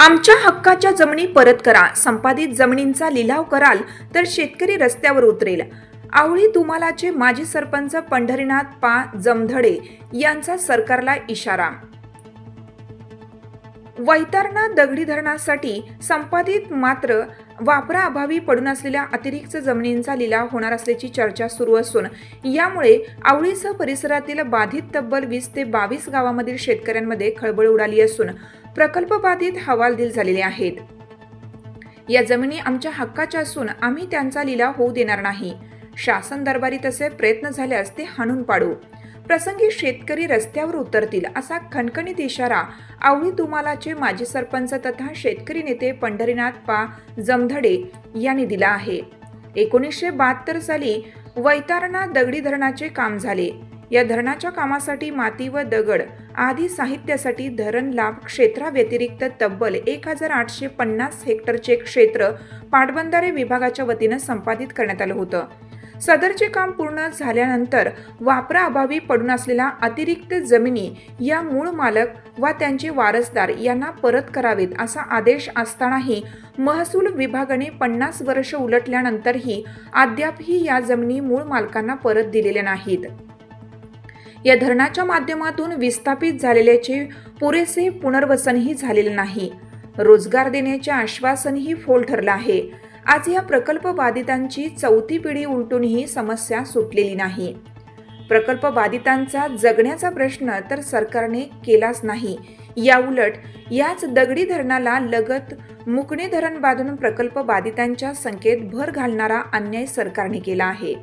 आमच्या हक्काच्या जमिनी परत करा, संपादित जमिनींचा लिलाव कराल तर शेतकरी रस्त्यावर उतरेल. आवळी दुमालाचे माजी सरपंच पंढरीनाथ पा जमधडे यांचा सरकारला इशारा. वैतरणा दगडी धरणासाठी संपादित मात्र वापराअभावी पडून असलेल्या अतिरिक्त जमिनींचा लिलाव होणार असल्याची चर्चा सुरू असून यामुळे आवळीसह परिसरातील बाधित तब्बल 20 ते 22 गावांमधील शेतकऱ्यांमध्ये खळबळ उडाली असून प्रकल्प बाधित हवालदिल झालेले आहेत. या जमिनी आमच्या हक्काच्या असून आम्ही त्यांचा लिलाव होऊ देणार नाही. शासन दरबारी तसे प्रयत्न झाल्यास ते हाणून पाडू. प्रसंगी शेतकरी रस्त्यावर उतरतील असा खणखणीत इशारा आवळी दुमालाचे माजी सरपंच तथा शेतकरी नेते पंढरीनाथ पा जमधडे यांनी दिला आहे. 1972 साली वैतरणा दगडी धरणाचे काम झाले. या धरणाच्या कामासाठी माती व दगड आदी साहित्यासाठी धरण लाभ क्षेत्राव्यतिरिक्त तब्बल 1850 हेक्टरचे क्षेत्र पाटबंधारे विभागाच्या वतीने संपादित करण्यात आलं होतं. सदरचे काम पूर्ण झाल्यानंतर वापराअभावी पडून असलेल्या अतिरिक्त जमिनी या मूळ मालक वा त्यांचे वारसदार यांना परत करावेत असा आदेश असतानाही महसूल विभागाने 50 वर्ष उलटल्यानंतरही अद्यापही या जमिनी मूळ मालकांना परत दिलेल्या नाहीत. या धरणाच्या माध्यमातून विस्थापित झालेल्याचे पुरेसे पुनर्वसनही झालेले नाही. रोजगार देण्याचे आश्वासनही फोल ठरलं आहे. आज या प्रकल्प बाधितांची 4थी पिढी उलटूनही समस्या सुटलेली नाही. प्रकल्प बाधितांचा जगण्याचा प्रश्न तर सरकारने केलाच नाही. याउलट याच दगडी धरणाला लगत मुकणे धरण बांधून प्रकल्प बाधितांच्या संख्येत भर घालणारा अन्याय सरकारने केला आहे.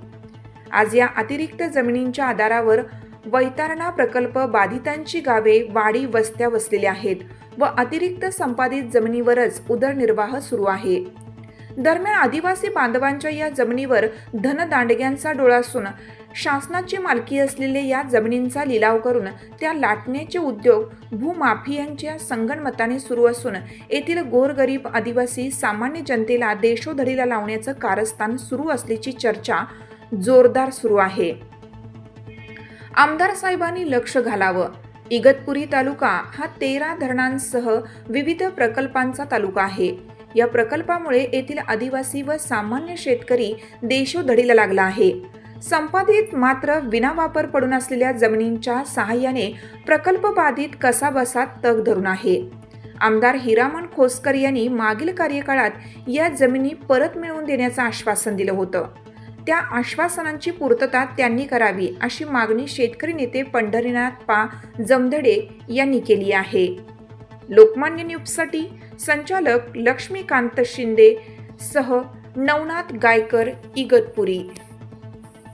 आज या अतिरिक्त जमिनींच्या आधारावर वैतरणा प्रकल्प बाधितांची गावे वाडी वस्त्या वसलेल्या आहेत व अतिरिक्त संपादित जमिनीवरच उदरनिर्वाह सुरू आहे. दरम्यान आदिवासी बांधवांच्या या जमिनीवर धनदांडग्यांचा डोळा असून शासनाची मालकी असलेल्या या जमिनींचा लिलाव करून त्या लाटण्याचे उद्योग भूमाफियांच्या संगनमताने सुरू असून येथील गोरगरीब आदिवासी सामान्य जनतेला देशोधडीला लावण्याचं कारस्थान सुरू असल्याची चर्चा जोरदार सुरू आहे. आमदार साहेबांनी लक्ष घालावं. इगतपुरी तालुका हा 13 धरणांसह विविध प्रकल्पांचा तालुका आहे. या प्रकल्पामुळे येथील आदिवासी व सामान्य शेतकरी देशोधडीला लागला आहे. संपादित मात्र विनावापर पडून असलेल्या जमिनींच्या सहाय्याने प्रकल्प बाधित कसाबसा तग धरून आहे. आमदार हिरामण खोसकर यांनी मागील कार्यकाळात या जमिनी परत मिळवून देण्याचं आश्वासन दिलं होतं. त्या आश्वासनांची पूर्तता त्यांनी करावी अशी मागणी शेतकरी नेते पंढरीनाथ पा जमधडे यांनी केली आहे. लोकमान्य न्यूजसाठी संचालक लक्ष्मीकांत शिंदे सह नवनाथ गायकर, इगतपुरी.